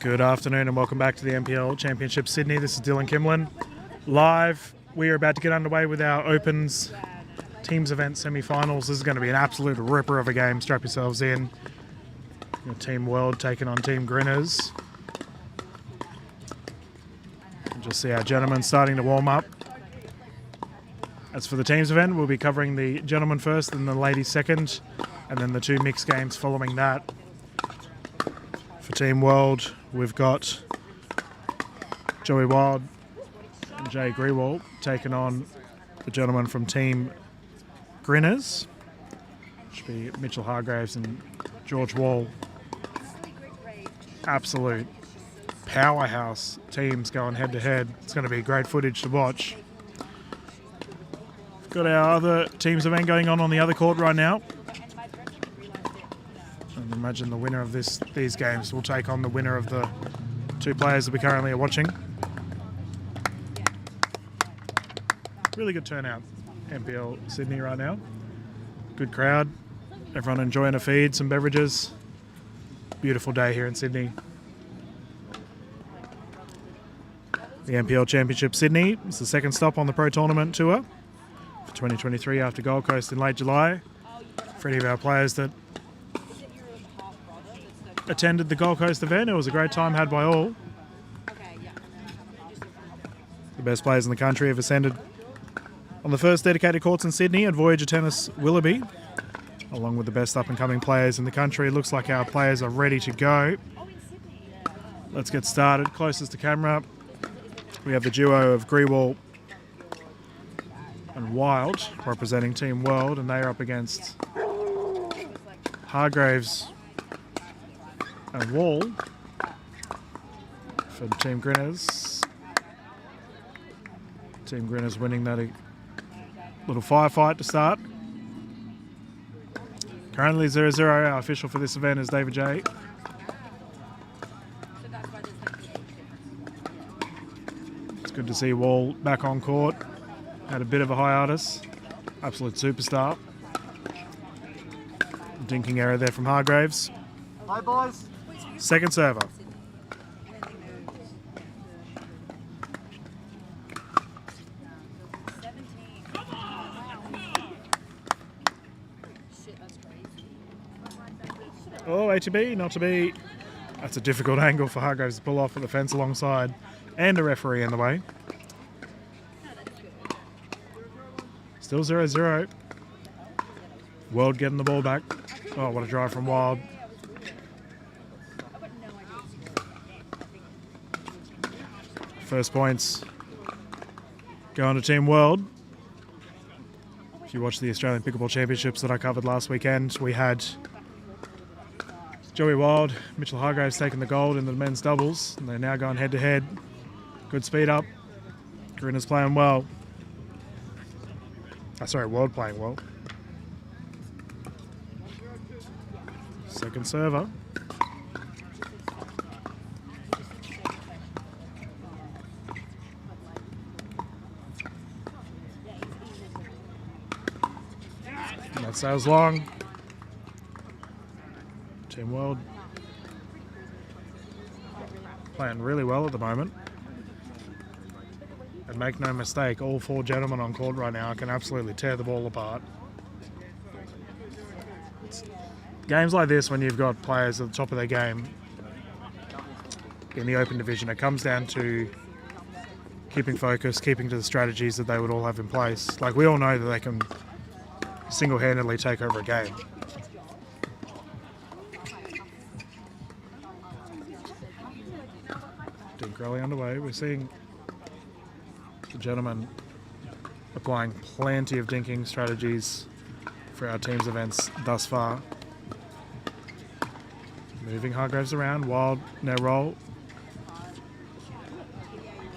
Good afternoon and welcome back to the NPL Championship Sydney. This is Dylan Kimlin. Live, we are about to get underway with our Opens Teams Event semi-finals. This is going to be an absolute ripper of a game. Strap yourselves in. Team World taking on Team Grinners. And just see our gentlemen starting to warm up. As for the Teams Event, we'll be covering the gentlemen first and the ladies second, and then the two mixed games following that. For Team World, we've got Joey Wild and Jay Grewal taking on the gentlemen from Team Grinners, which will be Mitchell Hargraves and George Wall. Absolute powerhouse teams going head to head. It's going to be great footage to watch. We've got our other Teams event going on the other court right now. And imagine the winner of these games will take on the winner of the two players that we currently are watching. Really good turnout, NPL Sydney right now. Good crowd. Everyone enjoying a feed, some beverages. Beautiful day here in Sydney. The NPL Championship Sydney is the second stop on the Pro Tournament Tour for 2023 after Gold Coast in late July. For any of our players that attended the Gold Coast event, it was a great time had by all. The best players in the country have ascended on the first dedicated courts in Sydney at Voyager Tennis Willoughby, along with the best up-and-coming players in the country. It looks like our players are ready to go. Let's get started. Closest to camera, we have the duo of Grewal and Wild representing Team World, and they are up against Hargraves and Wall for Team Grinners. Team Grinners winning that little firefight to start. Currently 0-0. Our official for this event is David J. It's good to see Wall back on court. Had a bit of a hiatus. Absolute superstar. Dinking error there from Hargraves. Hi, boys. Second server. Oh, A to B, not to be. That's a difficult angle for Hargraves to pull off with the fence alongside and a referee in the way. Still 0-0. World getting the ball back. Oh, what a drive from Wild. First points going to Team World. If you watch the Australian Pickleball Championships that I covered last weekend, we had Joey Wild, Mitchell Hargraves taking the gold in the men's doubles, and they're now going head to head. Good speed up. Grinners playing well. World playing well. Second server. That sails long. Team World playing really well at the moment. And make no mistake, all four gentlemen on court right now can absolutely tear the ball apart. It's games like this, when you've got players at the top of their game in the open division, it comes down to keeping focus, keeping to the strategies that they would all have in place. Like, we all know that they can single-handedly take over a game. Dink rally underway. We're seeing the gentlemen applying plenty of dinking strategies for our team's events thus far. Moving Hargraves around. Wild now roll.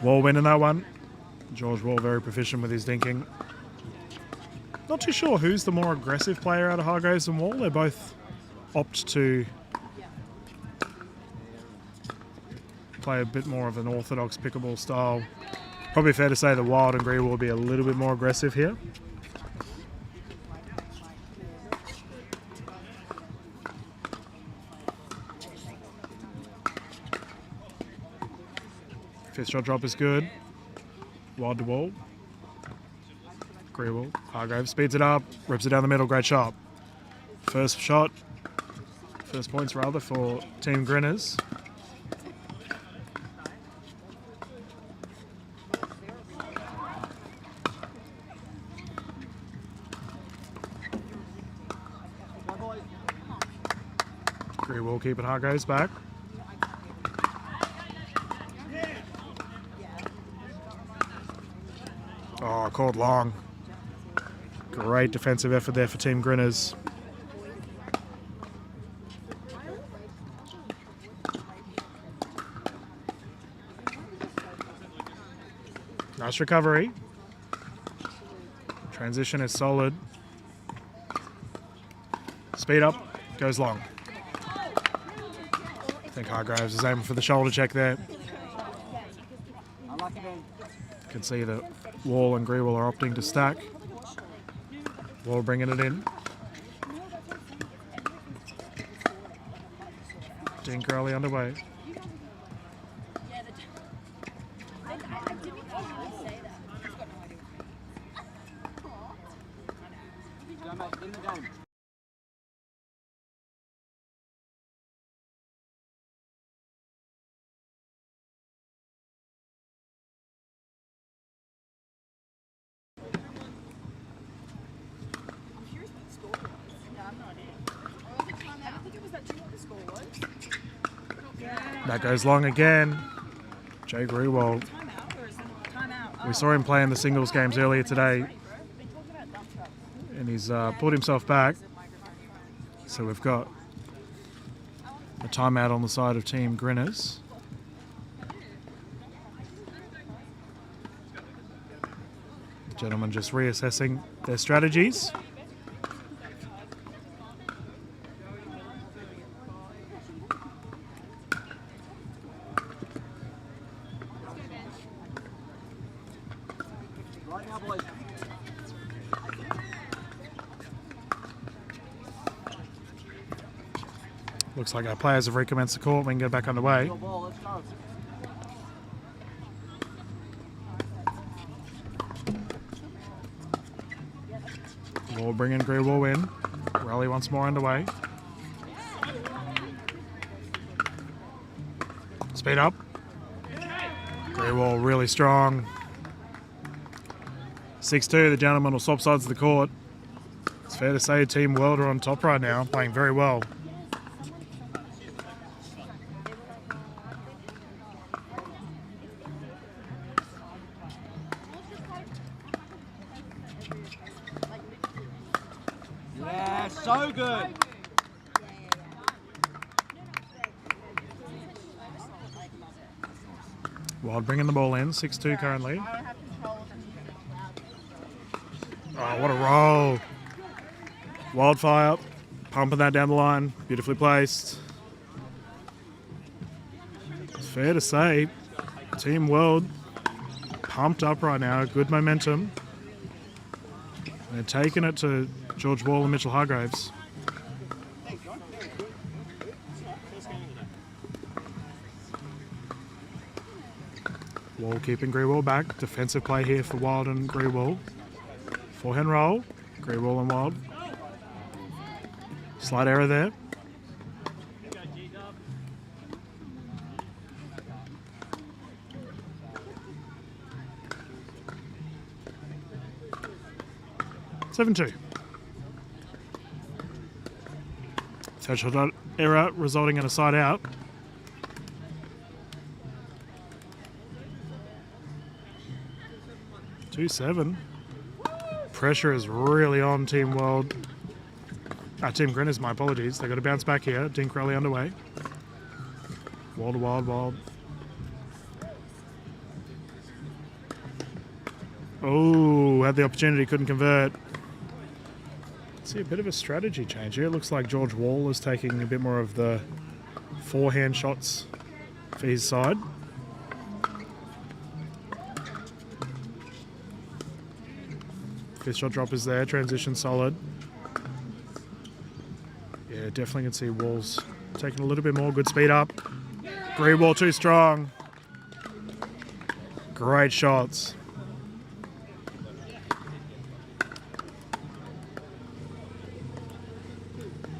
Wall winning that one. George Wall very proficient with his dinking. Not too sure who's the more aggressive player out of Hargraves and Wall. They both opt to play a bit more of an orthodox pickleball style. Probably fair to say that Wild and Grewal will be a little bit more aggressive here. Fifth shot drop is good. Wide to wall. Grewal. Hargraves speeds it up, rips it down the middle. Great shot. First shot. First points rather for Team Grinners. Grewal keeping Hargraves back. Oh, called long. Great defensive effort there for Team Grinners. Nice recovery. Transition is solid. Speed up, goes long. I think Hargraves is aiming for the shoulder check there. You can see that Wall and Grewal are opting to stack. Wall bringing it in. Dean Crowley underway. That goes long again. Jay Grewal. We saw him play in the singles games earlier today, and he's pulled himself back. So we've got a timeout on the side of Team Grinners. Gentlemen just reassessing their strategies. Looks like our players have recommenced the court. We can get back underway. We'll bring in Grewal in. Rally once more underway. Speed up. Grewal really strong. 6-2, the gentlemen will swap sides of the court. It's fair to say Team World are on top right now, playing very well. Yeah, so good. Wild bringing the ball in, 6-2 currently. Oh, what a roll. Wildfire, pumping that down the line, beautifully placed. It's fair to say, Team World pumped up right now, good momentum. They're taking it to George Wall and Mitchell Hargraves. Wall keeping Grewal back. Defensive play here for Wild and Grewal. Forehand roll. Grewal and Wild. Slight error there. (7-2). Third shot error resulting in a side out. (2-7). Pressure is really on Team World. Team Grinners, my apologies. They've got to bounce back here. Dean Crowley underway. Wall to Wild, Wild. Oh, had the opportunity, couldn't convert. See a bit of a strategy change here. It looks like George Wall is taking a bit more of the forehand shots for his side. Fifth shot drop is there, transition solid. Yeah, definitely can see Wall's taking a little bit more, good speed up. Grewal too strong. Great shots.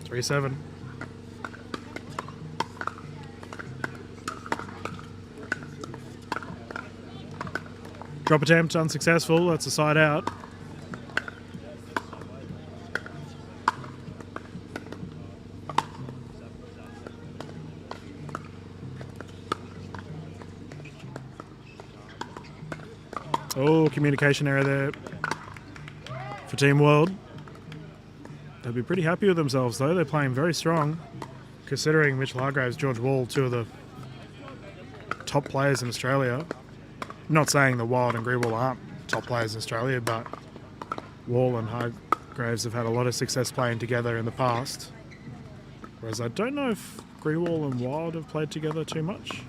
Three 7. Drop attempt unsuccessful. That's a side out. Oh, communication error there for Team World. They'll be pretty happy with themselves, though. They're playing very strong, considering Mitchell Hargraves, George Wall, two of the top players in Australia. Not saying the Wild and Greenwall aren't top players in Australia, but Wall and Hargraves have had a lot of success playing together in the past. Whereas I don't know if Greenwall and Wild have played together too much.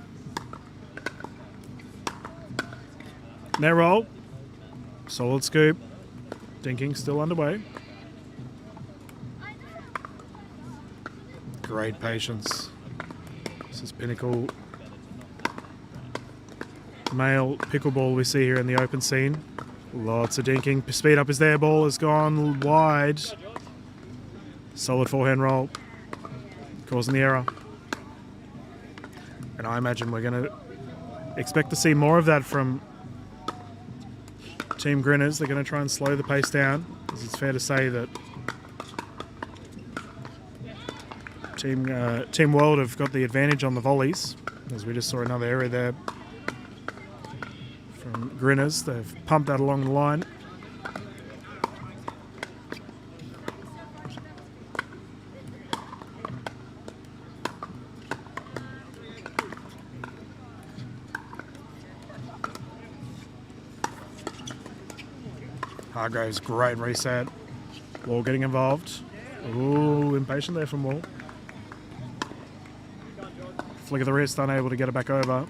Net roll. Solid scoop. Dinking still underway. Great patience. This is pinnacle male pickleball we see here in the open scene. Lots of dinking. Speed up is there. Ball has gone wide. Solid forehand roll. Causing the error. And I imagine we're going to expect to see more of that from Team Grinners. They're going to try and slow the pace down, because it's fair to say that Team World have got the advantage on the volleys, as we just saw another area there from Grinners. They've pumped that along the line. Hargraves, great reset. Wall getting involved. Ooh, impatient there from Wall. Flick of the wrist, unable to get it back over.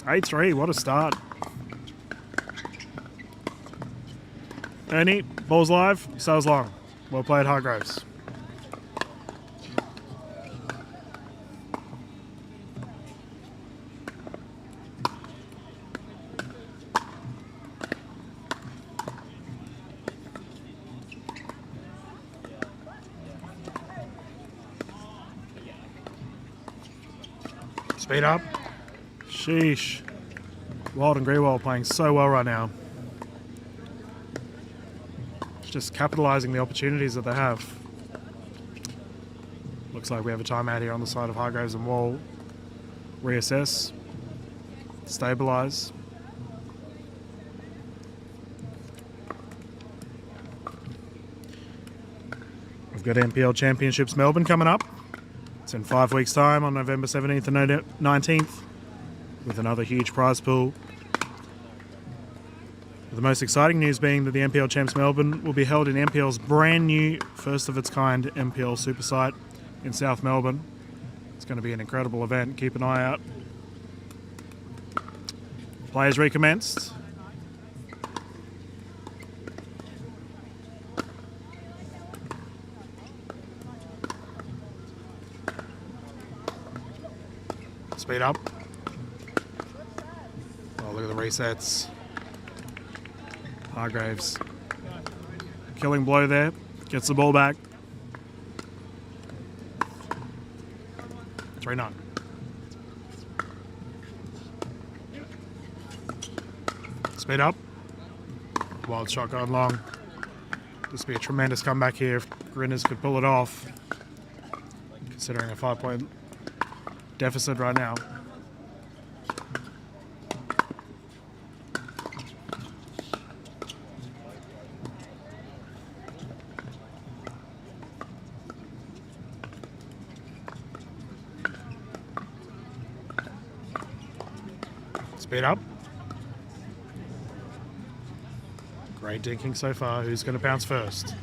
8-3, what a start. Ernie, ball's live, sails long. Well played, Hargraves. Speed up. Sheesh. Wild and Greenwald playing so well right now. Just capitalising the opportunities that they have. Looks like we have a timeout here on the side of Hargraves and Wall. Reassess. Stabilise. We've got NPL Championships Melbourne coming up. It's in 5 weeks' time on November 17th and 19th, with another huge prize pool. The most exciting news being that the NPL Champs Melbourne will be held in NPL's brand new, first of its kind NPL Super Site in South Melbourne. It's going to be an incredible event. Keep an eye out. Players recommenced. Speed up. Oh, look at the resets. Hargraves. Killing blow there. Gets the ball back. 3-9. Speed up. Wild shot going long. This would be a tremendous comeback here if Grinners could pull it off, considering a 5-point deficit right now. Speed up. Great dinking so far. Who's going to bounce first?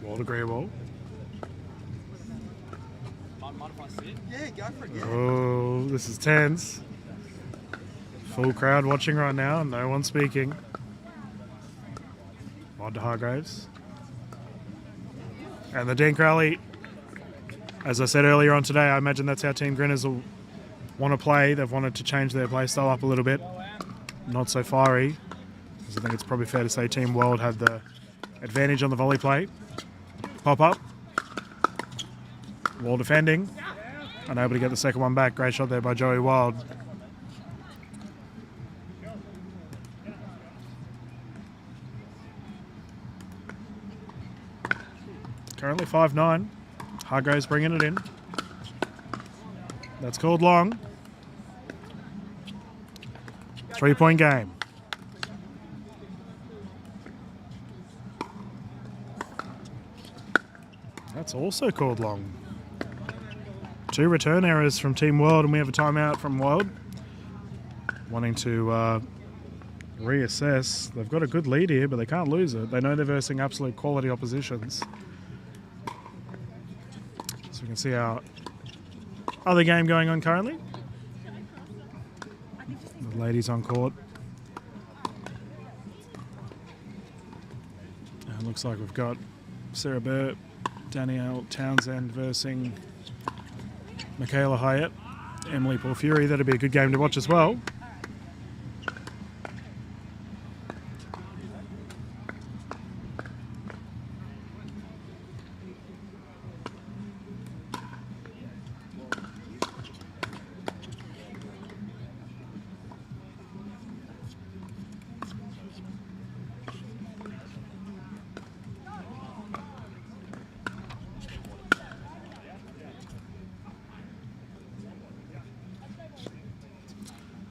Wall to Greenwall. Yeah, go for it. Oh, this is tense. Full crowd watching right now, no one speaking. On to Hargraves. And the dink rally. As I said earlier on today, I imagine that's how Team Grinners will want to play. They've wanted to change their play style up a little bit. Not so fiery. Because I think it's probably fair to say Team World had the advantage on the volley play. Pop up. Wall defending. Unable to get the second one back. Great shot there by Joey Wild. Currently 5-9. Hargraves bringing it in. That's called long. 3-point game. That's also called long. 2 return errors from Team World, and we have a timeout from World. Wanting to reassess. They've got a good lead here, but they can't lose it. They know they're versing absolute quality oppositions. So we can see our other game going on currently. The ladies on court. And it looks like we've got Sarah Burt, Danielle Townsend versing Michaela Hyatt, Emily Porphyry. That'd be a good game to watch as well.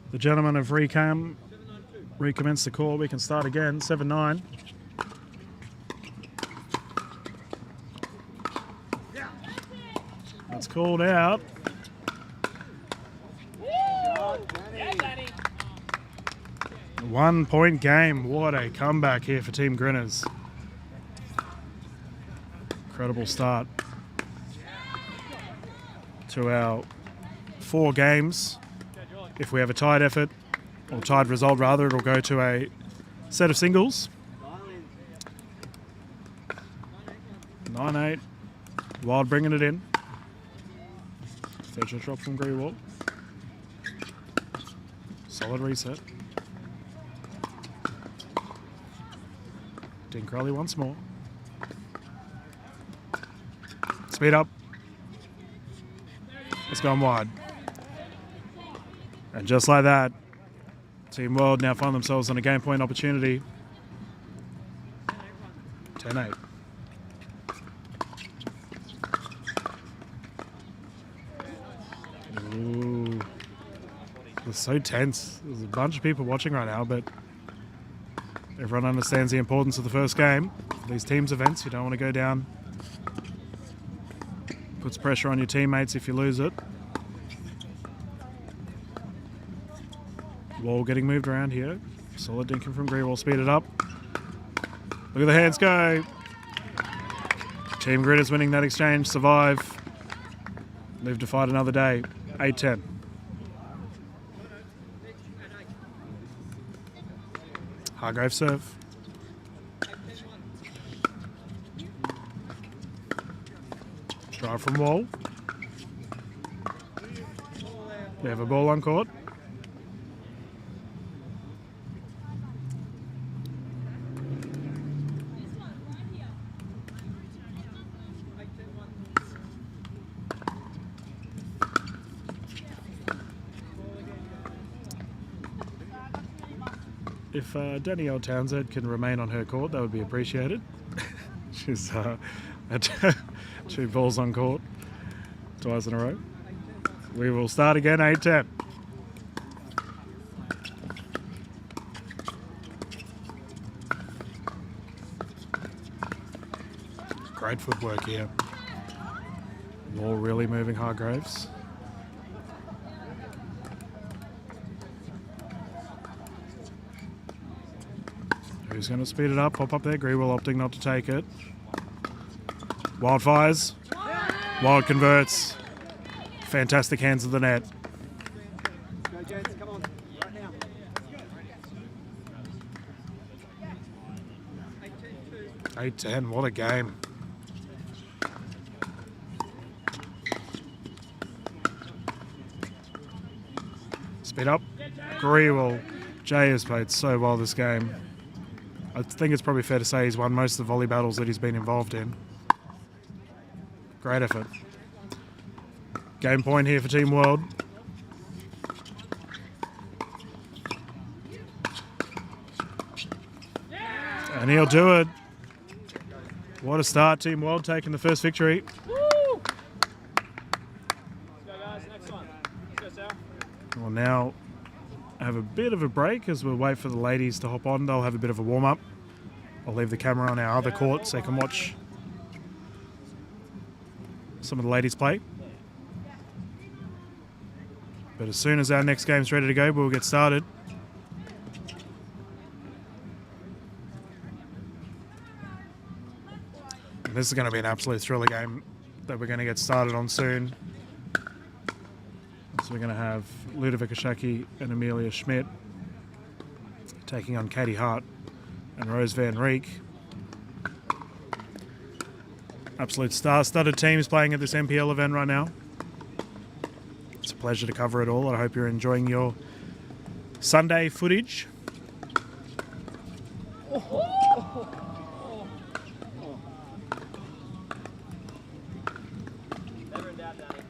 The gentlemen have recommenced the call. We can start again. 7-9. That's called out. 1-point game. What a comeback here for Team Grinners. Incredible start to our 4 games. If we have a tied effort, or tied result rather, it'll go to a set of singles. 9-8. Wild bringing it in. Third shot drop from Greywall. Solid reset. Dean Crowley once more. Speed up. It's gone wide. And just like that, Team World now find themselves on a game point opportunity. 10-8. Ooh. It's so tense. There's a bunch of people watching right now, but everyone understands the importance of the first game. For these teams events, you don't want to go down. Puts pressure on your teammates if you lose it. Wall getting moved around here. Solid dinking from Greywall. Speed it up. Look at the hands go. Team Grinners winning that exchange. Survive. Live to fight another day. 8-10. Hargrave serve. Drive from Wall. We have a ball on court. If Danielle Townsend can remain on her court, that would be appreciated. She's had 2 balls on court twice in a row. We will start again, 8-10. Great footwork here. Wall really moving Hargraves. Who's going to speed it up? Pop up there. Greywall opting not to take it. Wild fires. Wild converts. Fantastic hands of the net. Go, gents, come on. Right now. 8-10. What a game. Speed up. Grewal. Jay has played so well this game. I think it's probably fair to say he's won most of the volley battles that he's been involved in. Great effort. Game point here for Team World. And he'll do it. What a start. Team World taking the first victory. Woo! Let's go, guys. Next one. Let's go, Sarah. We'll now have a bit of a break as we'll wait for the ladies to hop on. They'll have a bit of a warm-up. I'll leave the camera on our other court so you can watch some of the ladies play. But as soon as our next game's ready to go, we'll get started. And this is going to be an absolute thriller game that we're going to get started on soon. So we're going to have Ludovika Shaki and Amelia Schmidt taking on Katie Hart and Rose Van Rieck. Absolute star-studded teams playing at this NPL event right now. It's a pleasure to cover it all. I hope you're enjoying your Sunday footage. Never in doubt, Danny.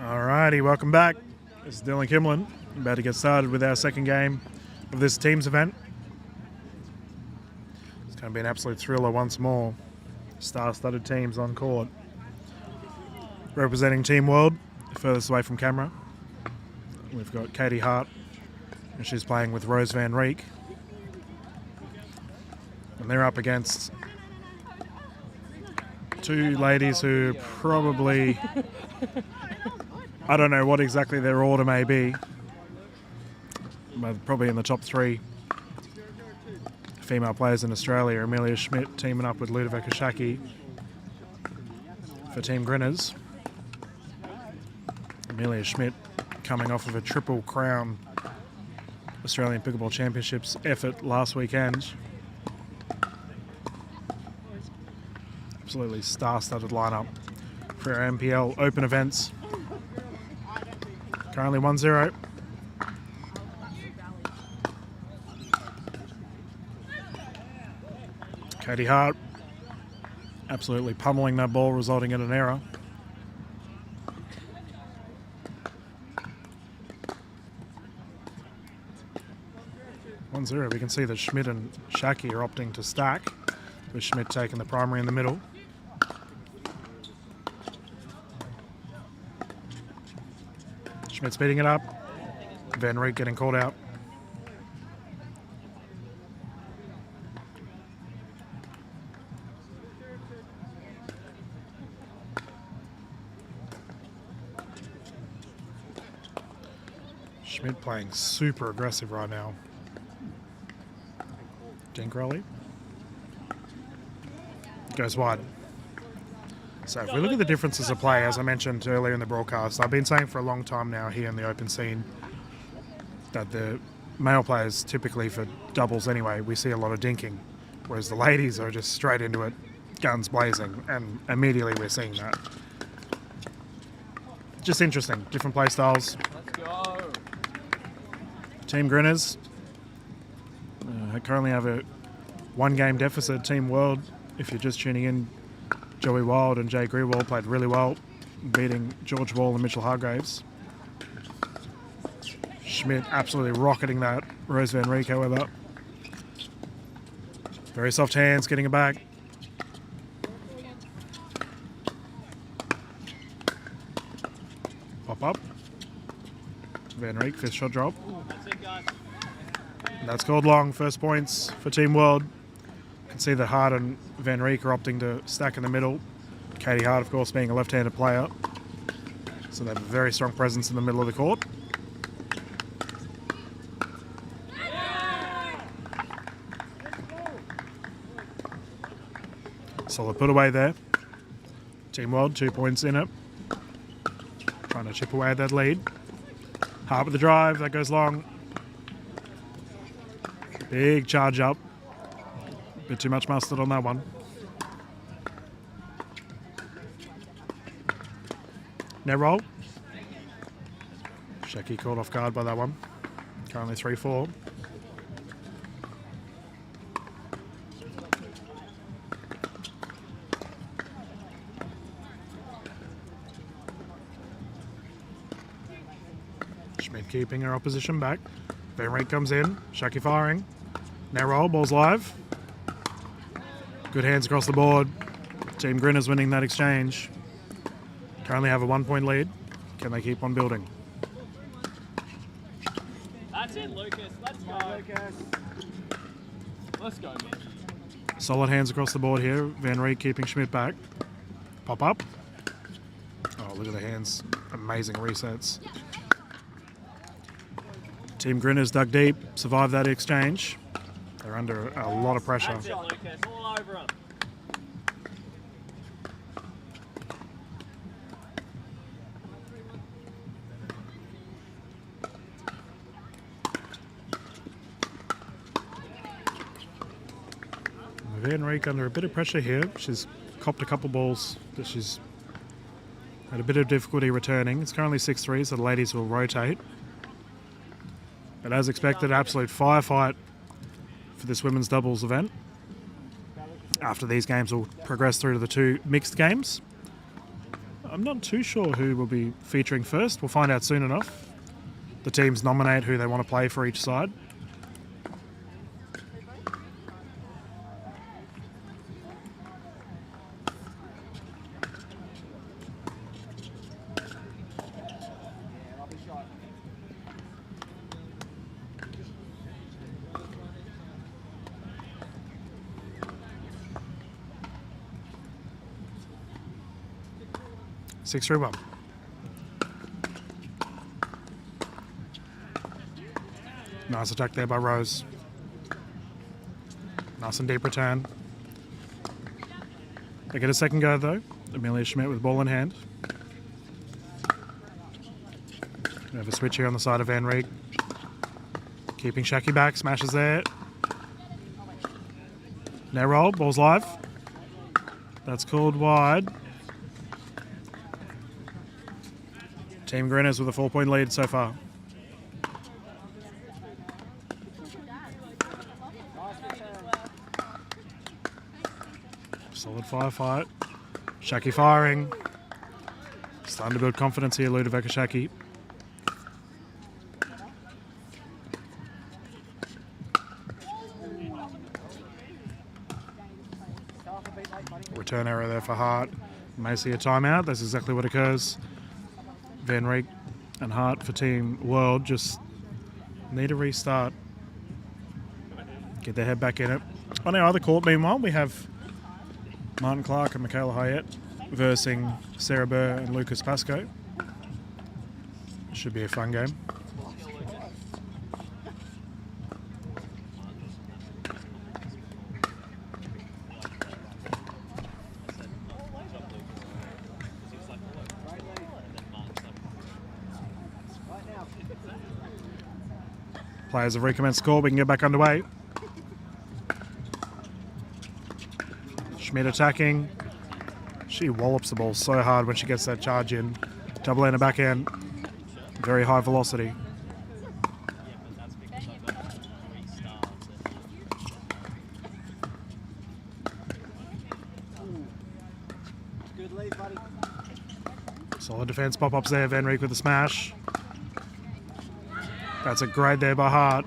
Alrighty, welcome back. This is Dylan Kimlin. About to get started with our second game of this teams event. It's going to be an absolute thriller once more. Star-studded teams on court. Representing Team World, furthest away from camera, we've got Katie Hart, and she's playing with Rose Van Rieck. And they're up against two ladies who probably, I don't know what exactly their order may be, but probably in the top three female players in Australia. Amelia Schmidt teaming up with Ludovica Shaki for Team Grinners. Amelia Schmidt coming off of a Triple Crown Australian Pickleball Championships effort last weekend. Absolutely star-studded lineup for our NPL Open events. Currently 1-0. Katie Hart absolutely pummeling that ball, resulting in an error. We can see that Schmidt and Shaki are opting to stack, with Schmidt taking the primary in the middle. Schmidt speeding it up. Van Rieck getting called out. Schmidt playing super aggressive right now. Dink rally. Goes wide. So if we look at the differences of play, as I mentioned earlier in the broadcast, I've been saying for a long time now here in the open scene that the male players, typically for doubles anyway, we see a lot of dinking, whereas the ladies are just straight into it, guns blazing, and immediately we're seeing that. Just interesting, different play styles. Let's go. Team Grinners currently have a one-game deficit. Team World, if you're just tuning in, Joey Wild and Jay Grewald played really well, beating George Wall and Mitchell Hargraves. Schmidt absolutely rocketing that Rose Van Rieck, however. Very soft hands, getting it back. Pop up. Van Rieck, fifth shot drop. That's it, guys. And that's called long. First points for Team World. You can see that Hart and Van Rieck are opting to stack in the middle. Katie Hart, of course, being a left-handed player. So they have a very strong presence in the middle of the court. Solid put away there. Team World, 2 points in it. Trying to chip away at that lead. Hart with the drive, that goes long. Big charge up. Bit too much mustard on that one. Net roll. Shaki caught off guard by that one. Currently 3-4. Schmidt keeping her opposition back. Van Rieck comes in. Shaki firing. Now roll, ball's live. Good hands across the board. Team Grinners winning that exchange. Currently have a 1-point lead. Can they keep on building? That's it, Lucas. Let's go. Lucas. Let's go, man. Solid hands across the board here. Van Rieck keeping Schmidt back. Pop up. Oh, look at the hands. Amazing resets. Team Grinners dug deep, survived that exchange. They're under a lot of pressure. That's it, Lucas. All over him. Van Rieck under a bit of pressure here. She's copped a couple balls that she's had a bit of difficulty returning. It's currently 6-3, so the ladies will rotate. But as expected, absolute firefight for this women's doubles event. After these games, we'll progress through to the two mixed games. I'm not too sure who will be featuring first. We'll find out soon enough. The teams nominate who they want to play for each side. Six, 3-1. Nice attack there by Rose. Nice and deep return. They get a second go though. Amelia Schmidt with ball in hand. We have a switch here on the side of Van Riek. Keeping Shaki back, smashes there. Now roll, ball's live. That's called wide. Team Grinners with a 4-point lead so far. Solid firefight. Shaki firing. Starting to build confidence here, Ludovika Shaki. Return error there for Hart. May see a timeout. That's exactly what occurs. Van Riek and Hart for Team World just need a restart. Get their head back in it. On our other court, meanwhile, we have Martin Clark and Michaela Hayet versing Sarah Burr and Lucas Pascoe. Should be a fun game. Players have recommenced score. We can get back underway. Schmidt attacking. She wallops the ball so hard when she gets that charge in. Double in the back end. Very high velocity. Good lead, buddy. Solid defense pop-ups there. Van Riek with the smash. That's a grade there by Hart.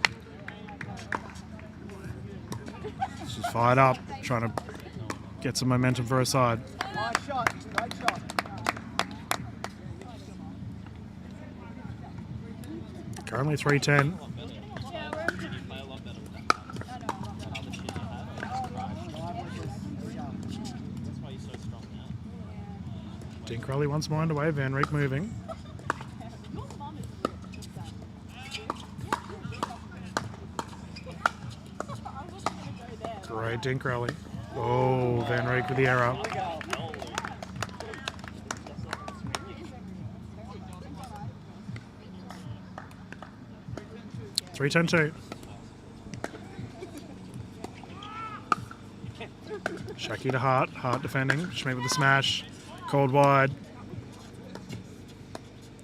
She's fired up, trying to get some momentum for her side. Nice shot, great shot. Currently 3-10. Dinkrelli once more underway, Van Riek moving. Great Dinkrelli. Oh, Van Riek with the error. Three 10-2. Shaki to Hart. Hart defending. Schmidt with the smash. Called wide.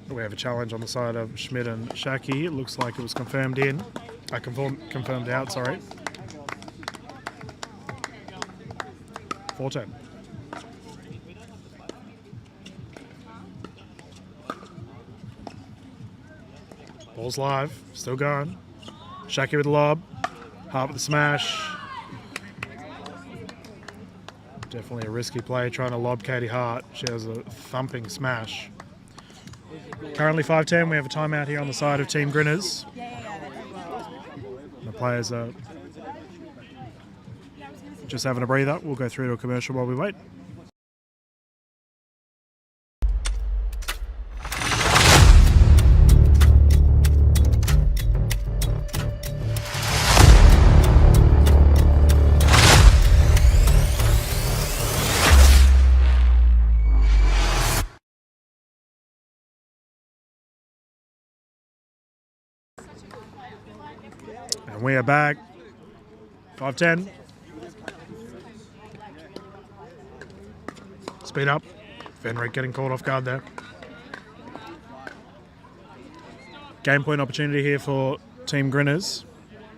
We have a challenge on the side of Schmidt and Shaki. It looks like it was confirmed in. Confirmed out, sorry. 4-10. Ball's live, still going. Shaki with the lob. Hart with the smash. Definitely a risky play trying to lob Katie Hart. She has a thumping smash. Currently 5-10. We have a timeout here on the side of Team Grinners. The players are just having a breather. We'll go through to a commercial while we wait. And we are back. 5-10. Speed up. Van Riek getting caught off guard there. Game point opportunity here for Team Grinners.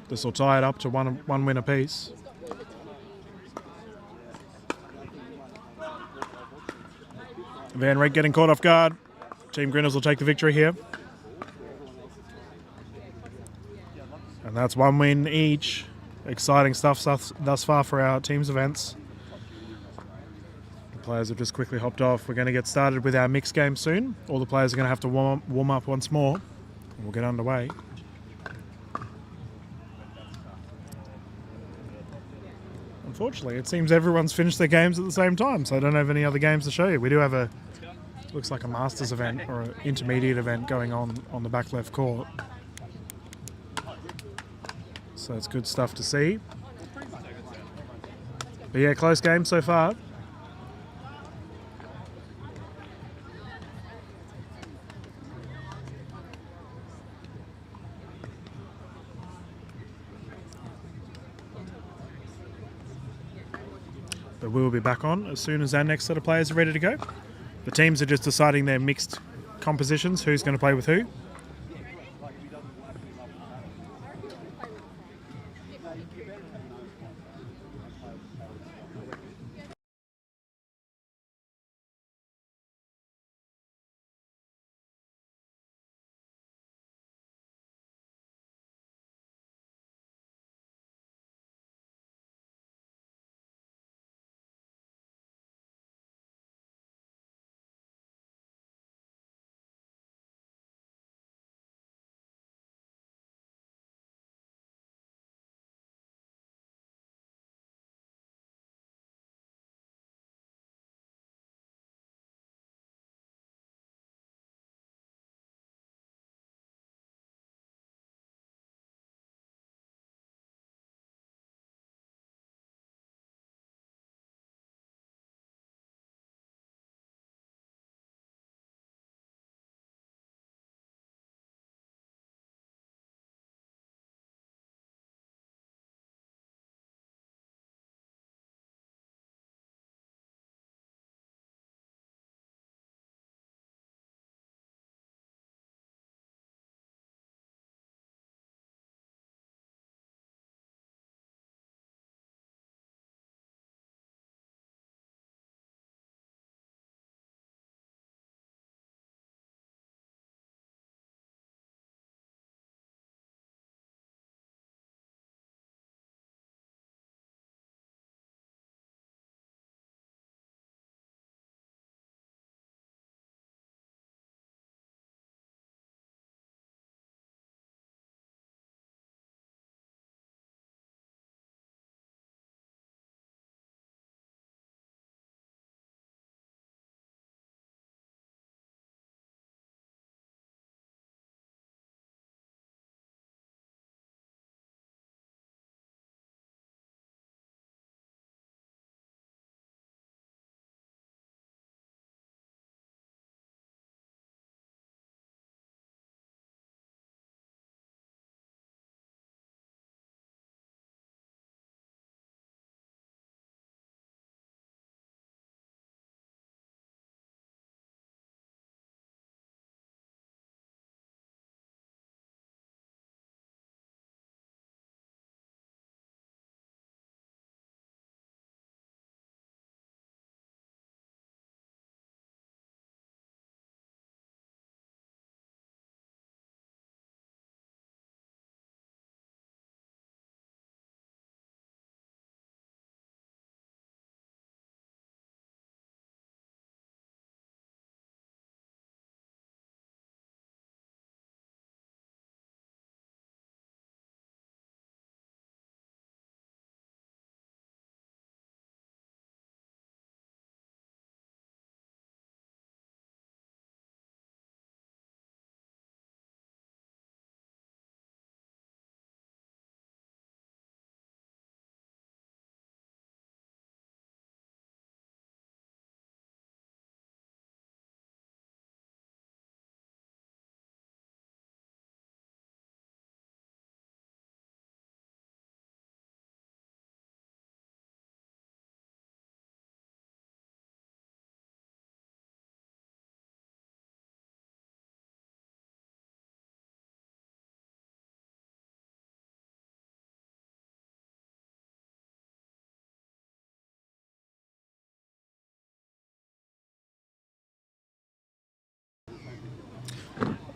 This will tie it up to one win apiece. Van Reek getting caught off guard. Team Grinners will take the victory here. And that's one win each. Exciting stuff thus far for our team's events. The players have just quickly hopped off. We're going to get started with our mixed game soon. All the players are going to have to warm up once more. And we'll get underway. Unfortunately, it seems everyone's finished their games at the same time, so I don't have any other games to show you. We do have looks like a Masters event or an intermediate event going on the back left court. So it's good stuff to see. But yeah, close game so far. But we will be back on as soon as our next set of players are ready to go. The teams are just deciding their mixed compositions, who's going to play with who.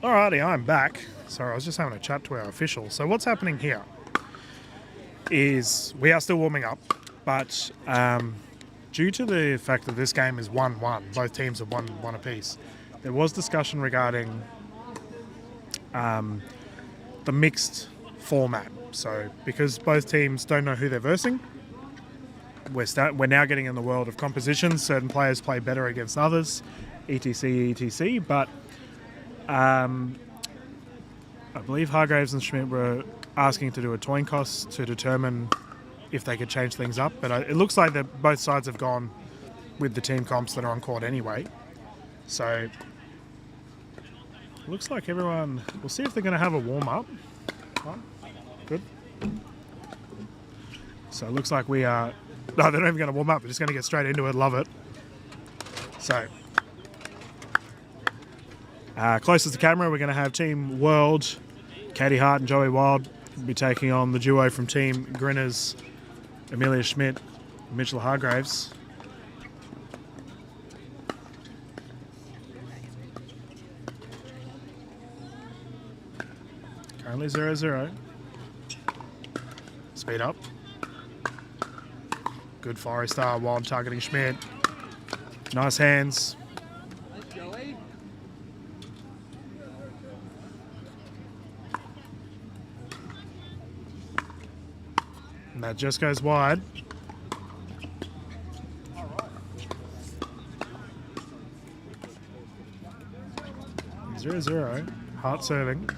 Alrighty, I'm back. Sorry, I was just having a chat to our official. So what's happening here is we are still warming up, but due to the fact that this game is 1-1, both teams have won one apiece, there was discussion regarding the mixed format. So because both teams don't know who they're versing, we're now getting in the world of compositions. Certain players play better against others, etc. But I believe Hargraves and Schmidt were asking to do a coin toss to determine if they could change things up. But it looks like that both sides have gone with the team comps that are on court anyway. So it looks like everyone... We'll see if they're going to have a warm-up. Oh, good. So it looks like we are... No, they're not even going to warm up. They're just going to get straight into it. Love it. So... closest to camera, we're going to have Team World, Katie Hart and Joey Wild, be taking on the duo from Team Grinners, Amelia Schmidt and Mitchell Hargraves. Currently 0-0. Speed up. Good fiery star, Wild targeting Schmidt. Nice hands. And that just goes wide. Zero, 0. Hart serving.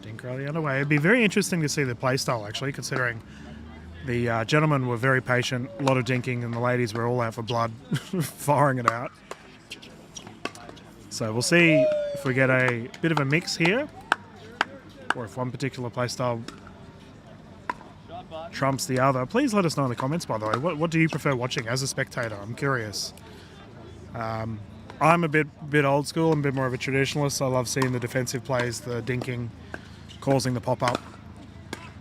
Dinkrelli underway. It'd be very interesting to see the play style, actually, considering the gentlemen were very patient, a lot of dinking, and the ladies were all out for blood, firing it out. So we'll see if we get a bit of a mix here, or if one particular playstyle trumps the other. Please let us know in the comments, by the way. What do you prefer watching as a spectator? I'm curious. I'm a bit old school. I'm a bit more of a traditionalist. I love seeing the defensive plays, the dinking, causing the pop-up.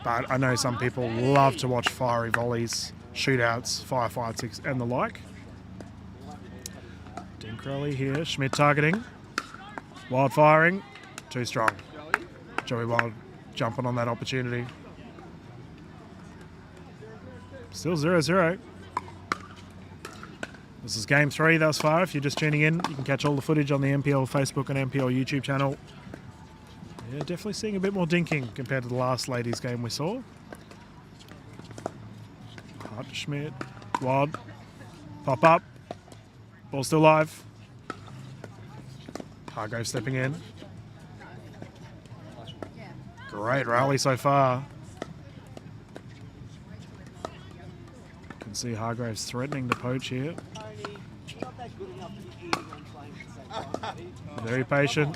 But I know some people love to watch fiery volleys, shootouts, firefights, and the like. Dinkrelli here. Schmidt targeting. Wild firing. Too strong. Joey Wild jumping on that opportunity. Still 0-0. This is game 3 thus far. If you're just tuning in, you can catch all the footage on the NPL Facebook and NPL YouTube channel. Yeah, definitely seeing a bit more dinking compared to the last ladies game we saw. Hart to Schmidt. Wild. Pop up. Ball still live. Hargrave stepping in. Great rally so far. You can see Hargraves threatening to poach here. Very patient.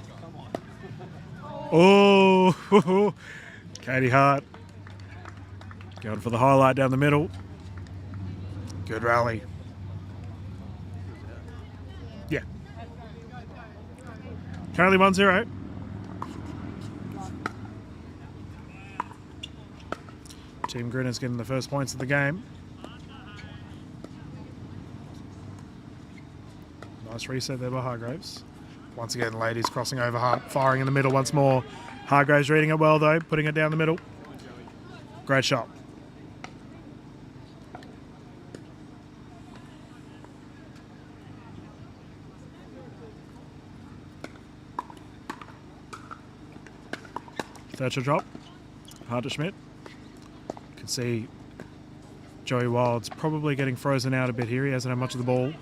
Oh, Katie Hart going for the highlight down the middle. Good rally. Yeah. Currently 1-0. Team Grinners getting the first points of the game. Nice reset there by Hargraves. Once again, ladies crossing over Hart, firing in the middle once more. Hargraves reading it well though, putting it down the middle. Great shot. Thatcher drop. Hart to Schmidt. Can see Joey Wild's probably getting frozen out a bit here. He hasn't had much of the ball.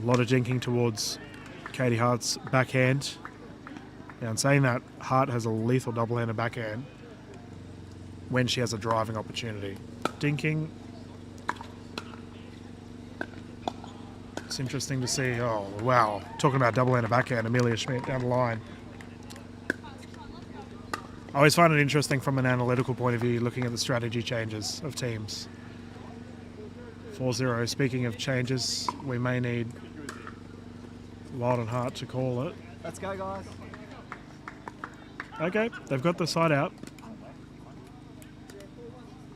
A lot of jinking towards Katie Hart's backhand. Now, in saying that, Hart has a lethal double-handed backhand when she has a driving opportunity. Dinking. It's interesting to see. Oh, wow. Talking about double-handed backhand, Amelia Schmidt down the line. I always find it interesting from an analytical point of view, looking at the strategy changes of teams. 4-0. Speaking of changes, we may need Wild and Hart to call it. Let's go, guys. Okay, they've got the side out.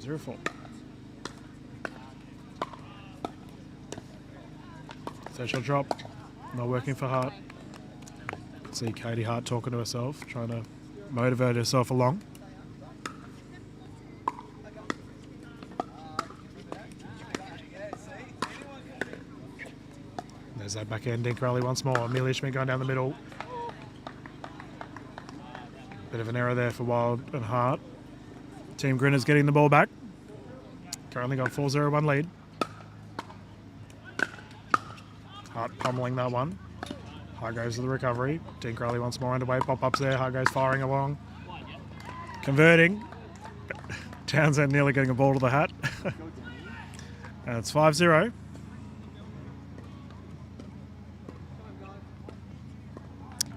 0-4. Third shot drop. Not working for Hart. See Katie Hart talking to herself, trying to motivate herself along. There's that backhand dink rally once more. Amelia Schmidt going down the middle. Bit of an error there for Wild and Hart. Team Grinners getting the ball back. Currently got 4-0-1 lead. Hart pummeling that one. Hart goes to the recovery. Dink rally once more underway. Pop-ups there. Hart goes firing along. Converting. Townsend nearly getting a ball to the hat. And it's 5-0.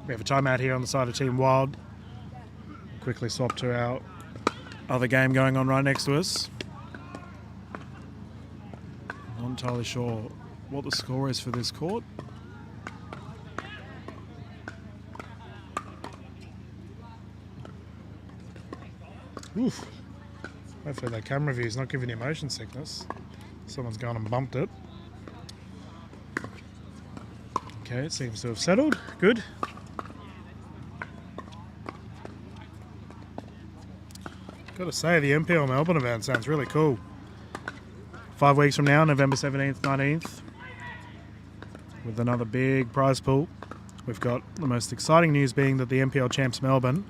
We have a timeout here on the side of Team Wild. Quickly swap to our other game going on right next to us. Not entirely sure what the score is for this court. Oof. Hopefully that camera view is not giving you motion sickness. Someone's gone and bumped it. Okay, it seems to have settled. Good. Got to say, the NPL Melbourne event sounds really cool. 5 weeks from now, November 17th, 19th, with another big prize pool. We've got the most exciting news being that the NPL Champs Melbourne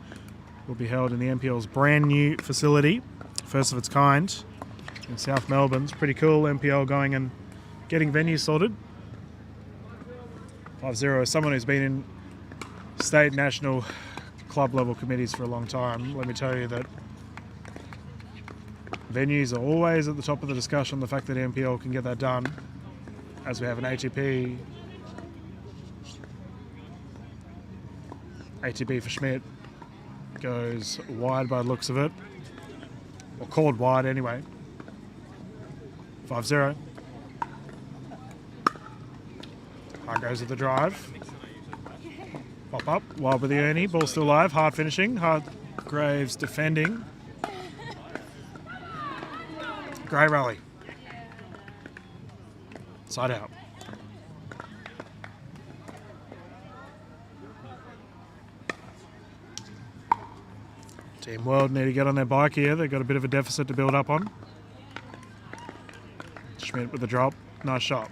will be held in the NPL's brand new facility, first of its kind, in South Melbourne. It's pretty cool, NPL going and getting venues sorted. 5-0, as someone who's been in state, national, club level committees for a long time, let me tell you that venues are always at the top of the discussion. The fact that NPL can get that done, as we have an ATP for Schmidt, goes wide by the looks of it, or called wide anyway. 5-0. Hart goes with the drive. Pop up, Wild with the Ernie, ball still live. Hart finishing, Hargraves defending. Great rally. Side out. Team World need to get on their bike here. They've got a bit of a deficit to build up on. Schmidt with the drop. Nice shot.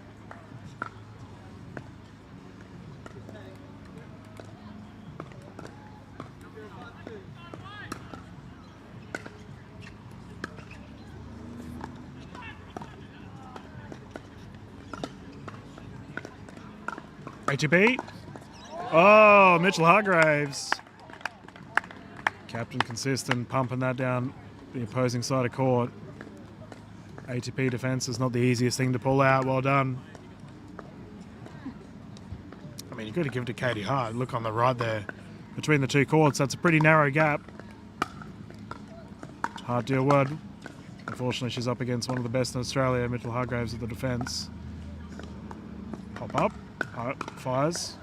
ATP. Oh, Mitchell Hargraves. Captain consistent, pumping that down the opposing side of court. ATP defence is not the easiest thing to pull out. Well done. I mean, you've got to give it to Katie Hart. Look on the right there. Between the two courts, that's a pretty narrow gap. Hard deal word. Unfortunately, she's up against one of the best in Australia, Mitchell Hargraves at the defence. Pop up. Hart fires.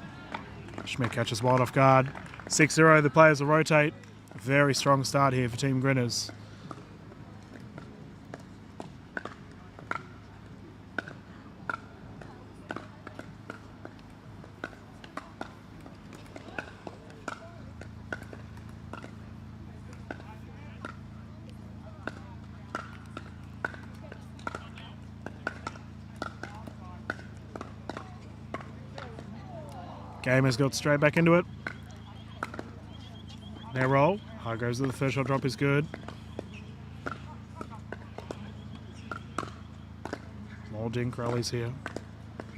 Schmidt catches Wild off guard. 6-0, the players will rotate. Very strong start here for Team Grinners. Gamers got straight back into it. Now roll. Hart goes to the first shot drop is good. More dink rallies here.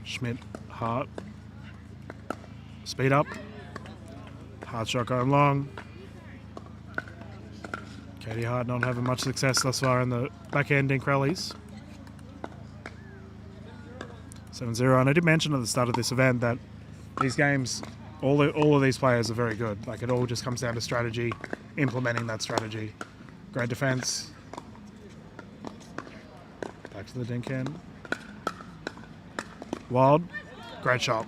Schmidt, Hart. Speed up. Hart shot going long. Katie Hart not having much success thus far in the backhand dink rallies. 7-0. And I did mention at the start of this event that these games, all of these players are very good. Like, it all just comes down to strategy, implementing that strategy. Great defense. Back to the dink end. Wild. Great shot.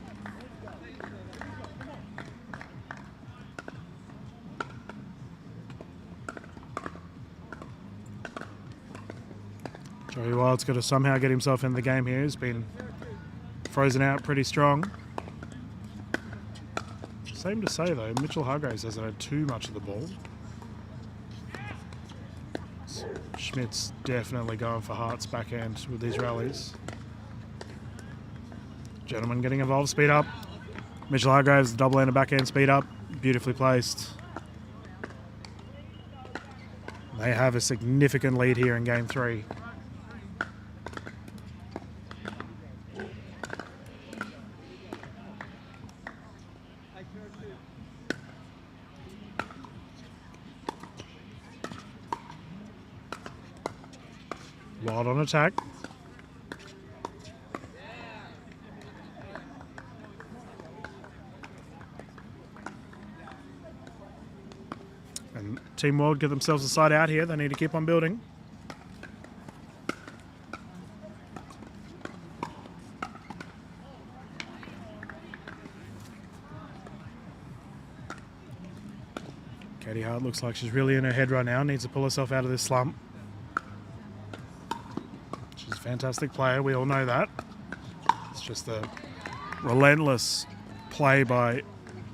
Joey Wild's got to somehow get himself in the game here. He's been frozen out pretty strong. Same to say though, Mitchell Hargraves hasn't had too much of the ball. Schmidt's definitely going for Hart's backhand with these rallies. Gentleman getting involved, speed up. Mitchell Hargraves, double and a backhand speed up, beautifully placed. They have a significant lead here in game 3. Wild on attack. And Team World get themselves a side out here. They need to keep on building. Katie Hart looks like she's really in her head right now. Needs to pull herself out of this slump. She's a fantastic player. We all know that. It's just the relentless play by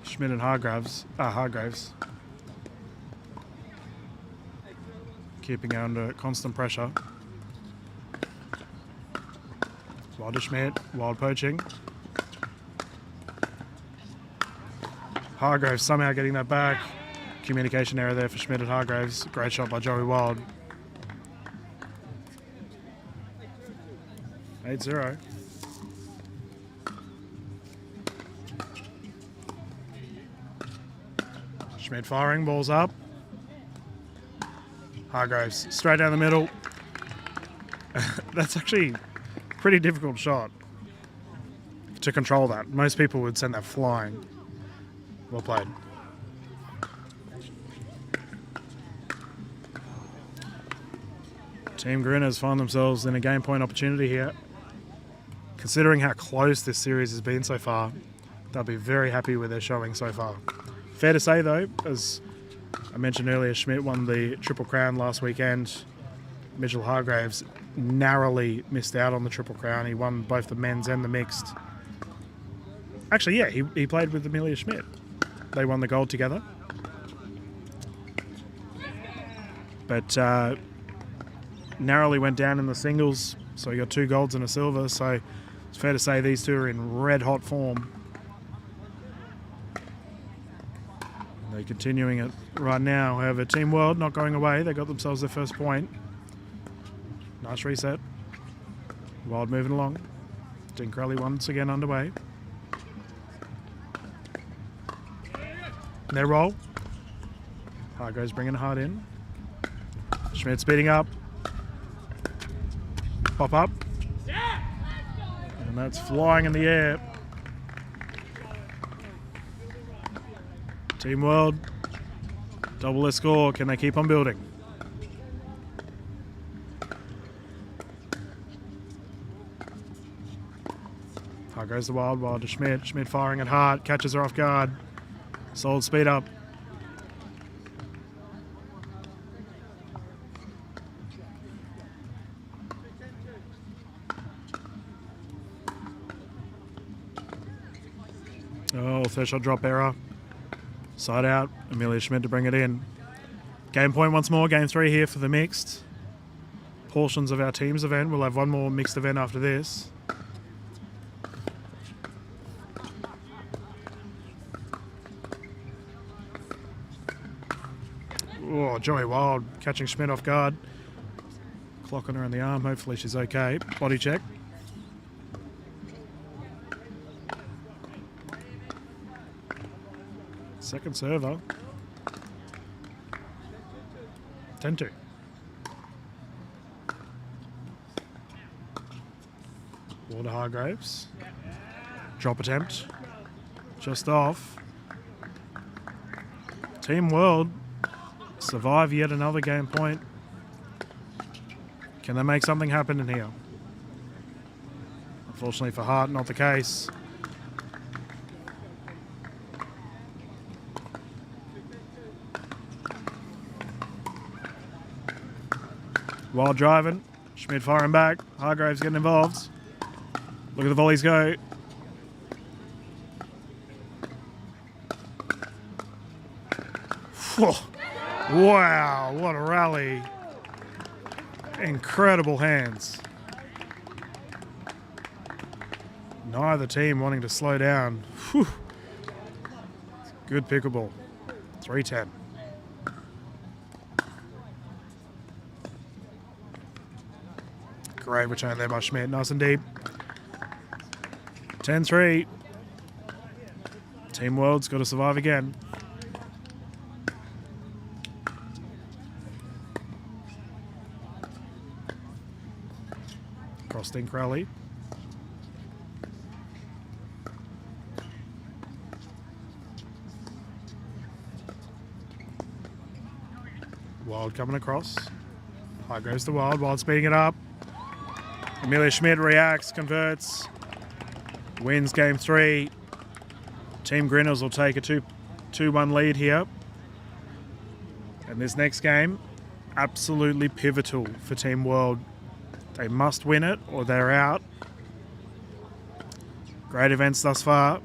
Schmidt and Hargraves. Keeping her under constant pressure. Wild to Schmidt. Wild poaching. Hargraves somehow getting that back. Communication error there for Schmidt and Hargraves. Great shot by Joey Wild. 8-0. Schmidt firing, balls up. Hargraves straight down the middle. That's actually a pretty difficult shot to control that. Most people would send that flying. Well played. Team Grinners find themselves in a game point opportunity here. Considering how close this series has been so far, they'll be very happy with their showing so far. Fair to say though, as I mentioned earlier, Schmidt won the Triple Crown last weekend. Mitchell Hargraves narrowly missed out on the Triple Crown. He won both the men's and the mixed. Actually, yeah, he played with Amelia Schmidt. They won the gold together. But narrowly went down in the singles, so he got 2 golds and a silver. So it's fair to say these two are in red hot form. They're continuing it right now. However, Team World not going away. They got themselves their first point. Nice reset. Wild moving along. Dink rally once again underway. Their roll. Hargraves bringing Hart in. Schmidt speeding up. Pop up. And that's flying in the air. Team World, double their score. Can they keep on building? Hart goes the Wild. Wild to Schmidt. Schmidt firing at Hart. Catches her off guard. Solid speed up. Oh, third shot drop error. Side out. Amelia Schmidt to bring it in. Game point once more. Game 3 here for the mixed portions of our teams event. We'll have one more mixed event after this. Oh, Joey Wild catching Schmidt off guard. Clocking her in the arm. Hopefully she's okay. Body check. Second server. 10-2. Water Hargraves. Drop attempt. Just off. Team World survive yet another game point. Can they make something happen in here? Unfortunately for Hart, not the case. Wild driving. Schmidt firing back. Hargraves getting involved. Look at the volleys go. Wow, what a rally. Incredible hands. Neither team wanting to slow down. Whew. Good pickleball. 3-10. Great return there by Schmidt. Nice and deep. 10-3. Team World's got to survive again. Cross dink rally. Wild coming across. High goes to Wild. Wild speeding it up. Amelia Schmidt reacts, converts, wins game 3. Team Grinners will take a 2-1 lead here. And this next game, absolutely pivotal for Team World. They must win it or they're out. Great events thus far.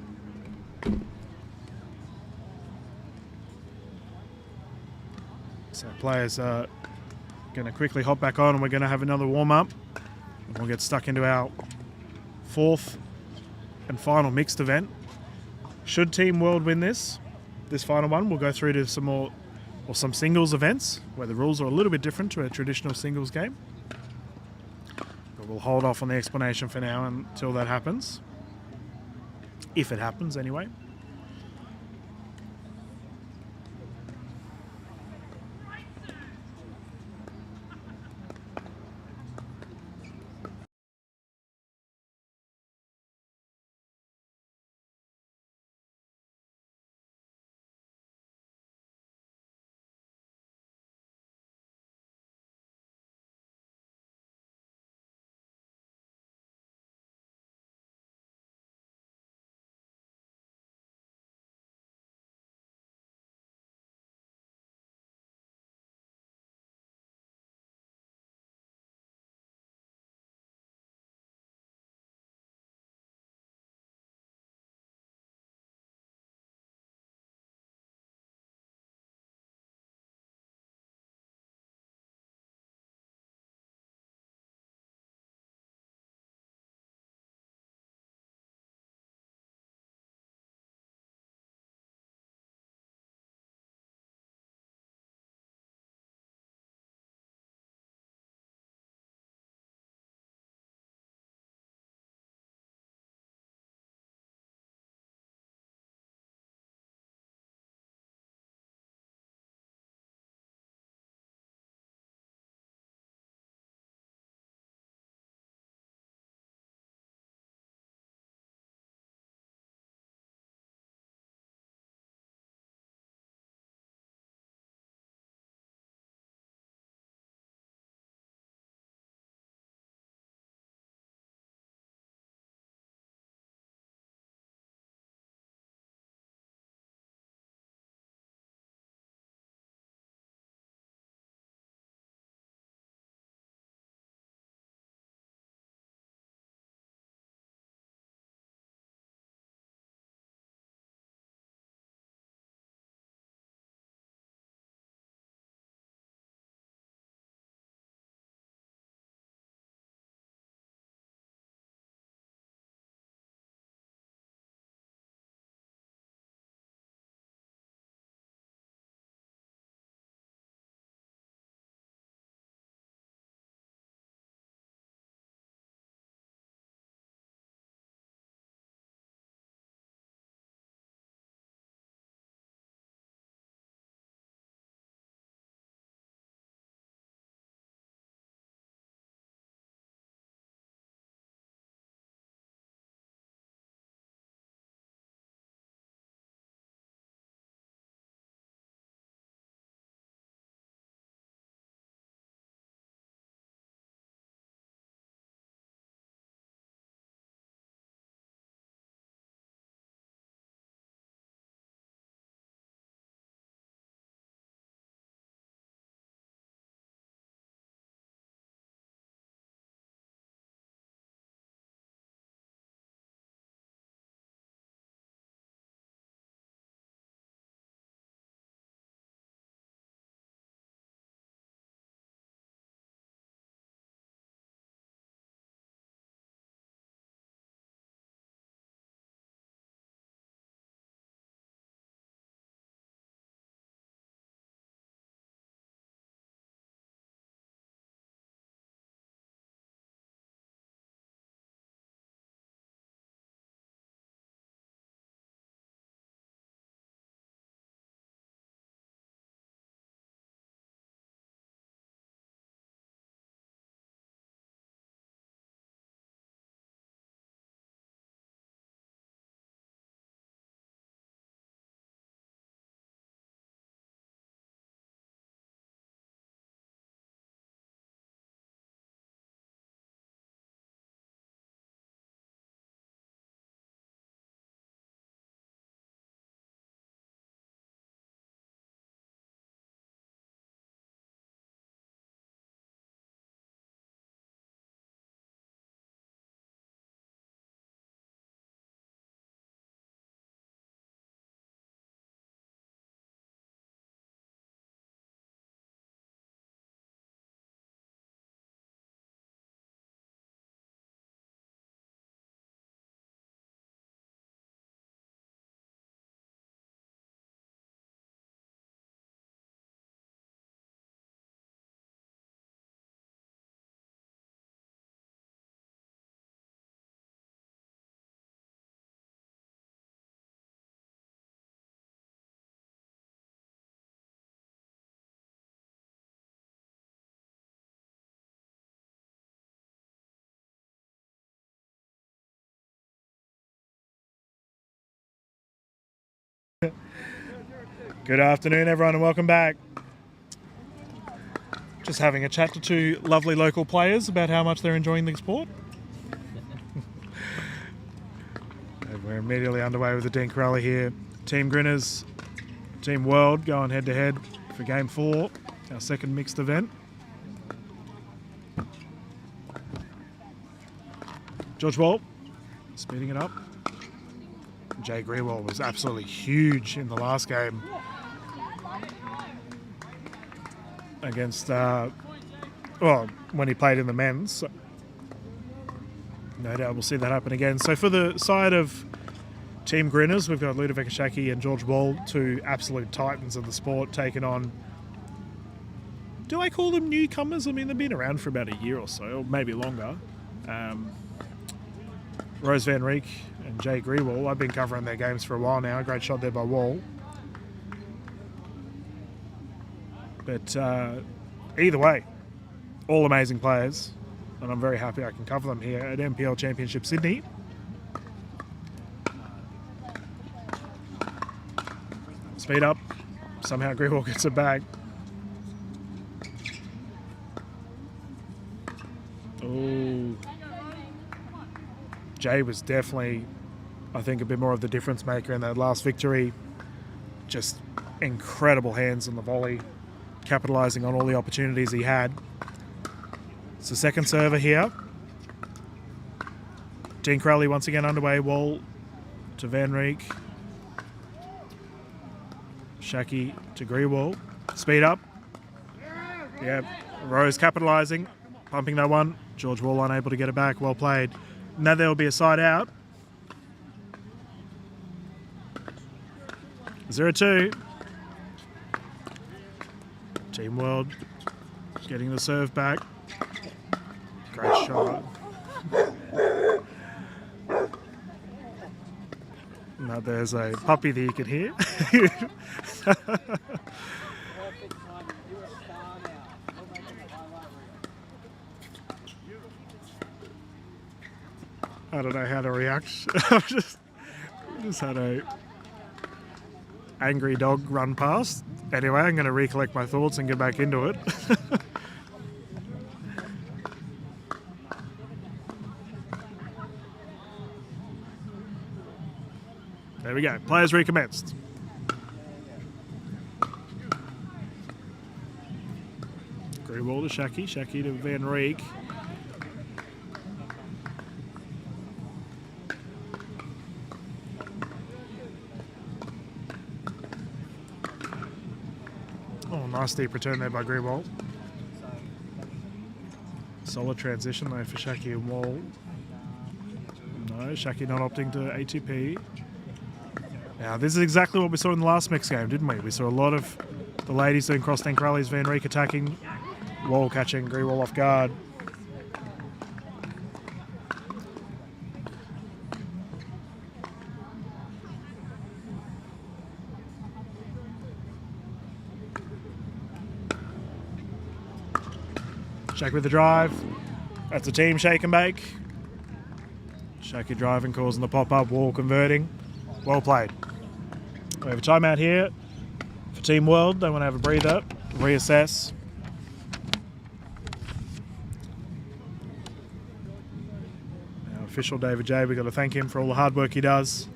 So players are going to quickly hop back on and we're going to have another warm-up. And we'll get stuck into our 4th and final mixed event. Should Team World win this final one, we'll go through to some more or some singles events where the rules are a little bit different to a traditional singles game. But we'll hold off on the explanation for now until that happens. If it happens anyway. Good afternoon, everyone, and welcome back. Just having a chat to two lovely local players about how much they're enjoying the sport. And we're immediately underway with the Dean Corelli here. Team Grinners, Team World going head to head for Game 4, our second mixed event. George Wall speeding it up. Jay Grewal was absolutely huge in the last game against, when he played in the men's. So no doubt we'll see that happen again. So for the side of Team Grinners, we've got Ludovic Ashaki and George Wall, two absolute titans of the sport, taking on, do I call them newcomers? I mean, they've been around for about a year or so, or maybe longer. Rose Van Rieck and Jay Grewal. I've been covering their games for a while now. Great shot there by Wall. But either way, all amazing players, and I'm very happy I can cover them here at NPL Championship Sydney. Speed up. Somehow Grewal gets it back. Oh. Jay was definitely, I think, a bit more of the difference maker in that last victory. Just incredible hands on the volley, capitalising on all the opportunities he had. It's the second server here. Dean Crowley once again underway. Wall to Van Rieck. Shaki to Grewal. Speed up. Yeah, Rose capitalising, pumping that one. George Wall unable to get it back. Well played. Now there will be a side out. 0-2. Team World getting the serve back. Great shot. Now there's a puppy that you can hear. I don't know how to react. I've just had a angry dog run past. Anyway, I'm going to recollect my thoughts and get back into it. There we go. Players recommenced. Grewal to Shaki. Shaki to Van Rieck. Oh, nice deep return there by Grewal. Solid transition though for Shaki and Wall. No, Shaki not opting to ATP. Now, this is exactly what we saw in the last mixed game, didn't we? We saw a lot of the ladies doing cross tank rallies, Van Rieck attacking, Wall catching Grewal off guard. Shaki with the drive. That's a team shake and bake. Shaki driving, causing the pop-up, Wall converting. Well played. We have a timeout here for Team World. They want to have a breather, reassess. Our official David J, we've got to thank him for all the hard work he does.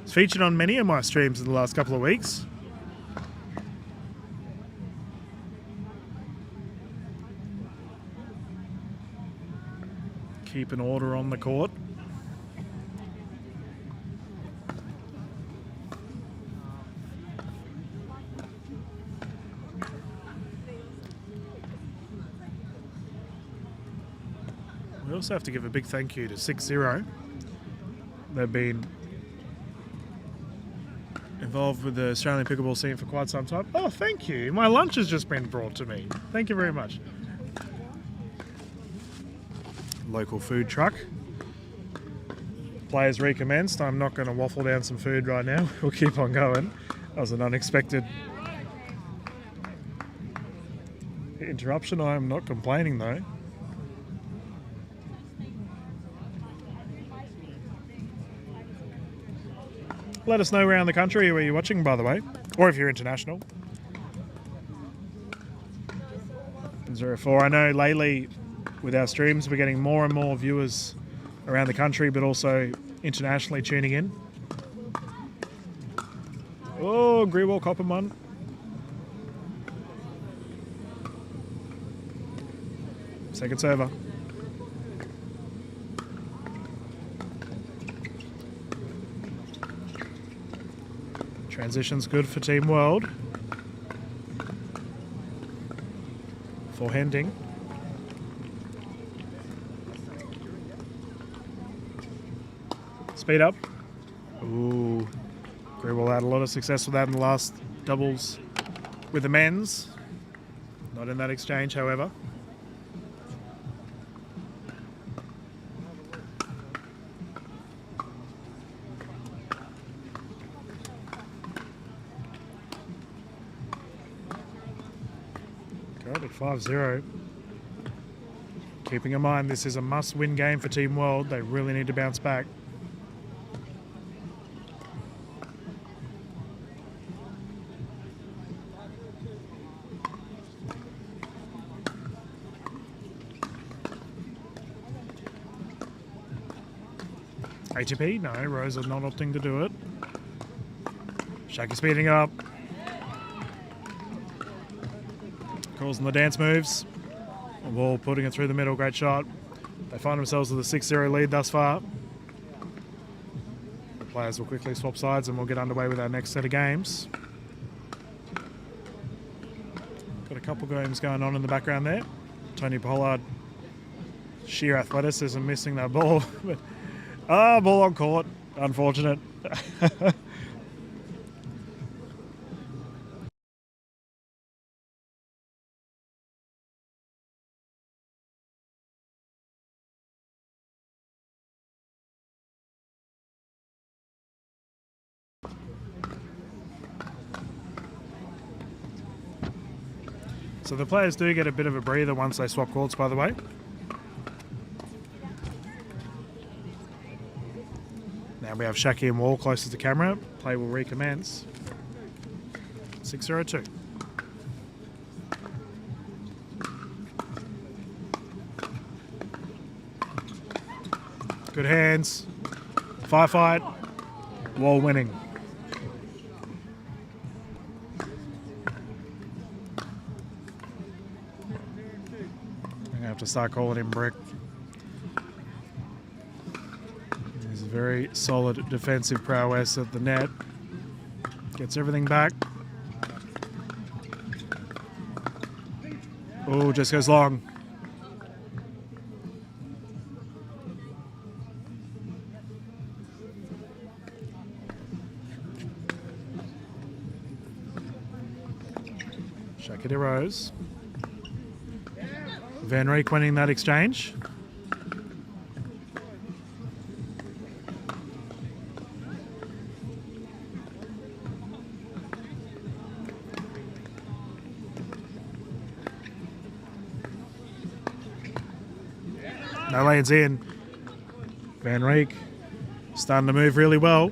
He's featured on many of my streams in the last couple of weeks. Keep an order on the court. We also have to give a big thank you to 6-0. They've been involved with the Australian pickleball scene for quite some time. Oh, thank you. My lunch has just been brought to me. Thank you very much. Local food truck. Players recommenced. I'm not going to waffle down some food right now. We'll keep on going. That was an unexpected interruption. I am not complaining though. Let us know around the country where you're watching, by the way. or if you're international. 04. I know lately with our streams we're getting more and more viewers around the country, but also internationally tuning in. Oh, Greenwall Copham one. Second server. Transition's good for Team World. Forehanding. Speed up. Ooh. Greenwall had a lot of success with that in the last doubles with the men's. Not in that exchange, however. Got it, 5-0. Keeping in mind this is a must-win game for Team World. They really need to bounce back. ATP? No, Rose is not opting to do it. Shaki speeding up. Calls on the dance moves. Wall putting it through the middle, great shot. They find themselves with a 6-0 lead thus far. The players will quickly swap sides and we'll get underway with our next set of games. Got a couple games going on in the background there. Tony Pollard, sheer athleticism, missing that ball. Ball on court, unfortunate. So the players do get a bit of a breather once they swap courts, by the way. Now we have Shaki and Wall closer to camera. Play will recommence. 6-0-2. Good hands. Firefight. Wall winning. I'm going to have to start calling him Brick. He's a very solid defensive prowess at the net. Gets everything back. Oh, just goes long. Shaki to Rose. Van Rijk winning that exchange. No lanes in. Van Rijk starting to move really well.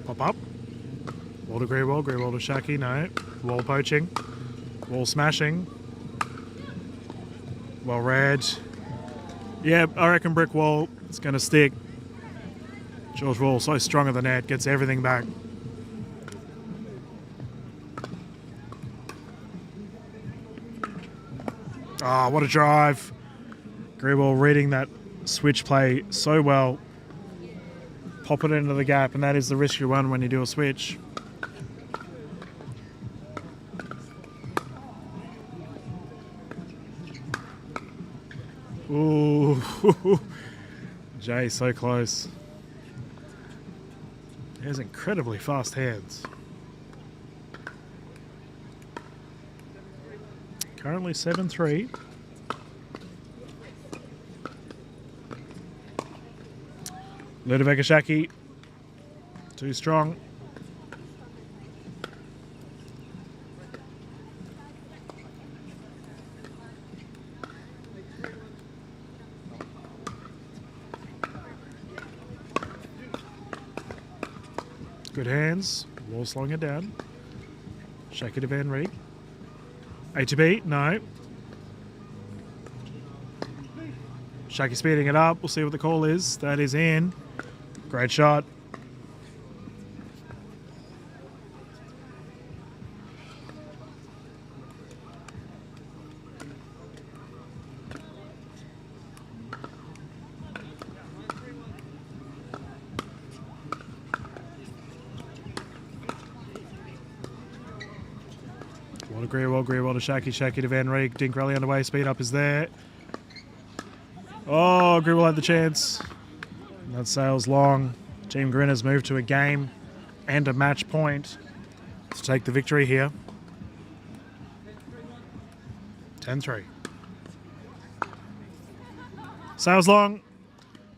Pop up. Wall to Greenwall, Greenwall to Shaki, no. Wall poaching. Wall smashing. Well read. Yeah, I reckon Brick Wall is going to stick. George Wall so strong at the net, gets everything back. Ah, what a drive. Greenwall reading that switch play so well. Pop it into the gap, and that is the risk you run when you do a switch. Ooh, Jay, so close. He has incredibly fast hands. Currently 7-3. Ludovic Shaki, too strong. Good hands. Wall slowing it down. Shake it to Van Reek. A to B. No. Shaky speeding it up. We'll see what the call is. That is in. Great shot. Grewell to Shaky to Van Reek. Dink rally underway. Speed up is there. Oh, Grewell had the chance. And that sails long. Team Grinners move to a game and a match point to take the victory here. 10-3. Sails long.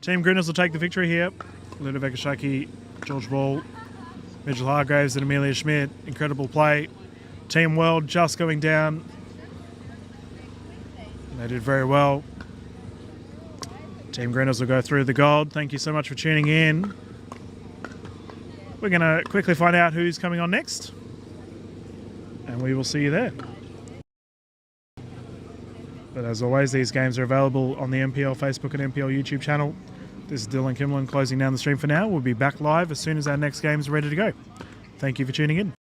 Team Grinners will take the victory here. Ludovic Ashaki, George Ball, Mitchell Hargraves and Amelia Schmidt. Incredible play. Team World just going down. They did very well. Team Grinners will go through the gold. Thank you so much for tuning in. We're going to quickly find out who's coming on next. And we will see you there. But as always, these games are available on the NPL Facebook and NPL YouTube channel. This is Dylan Kimlin closing down the stream for now. We'll be back live as soon as our next game is ready to go. Thank you for tuning in.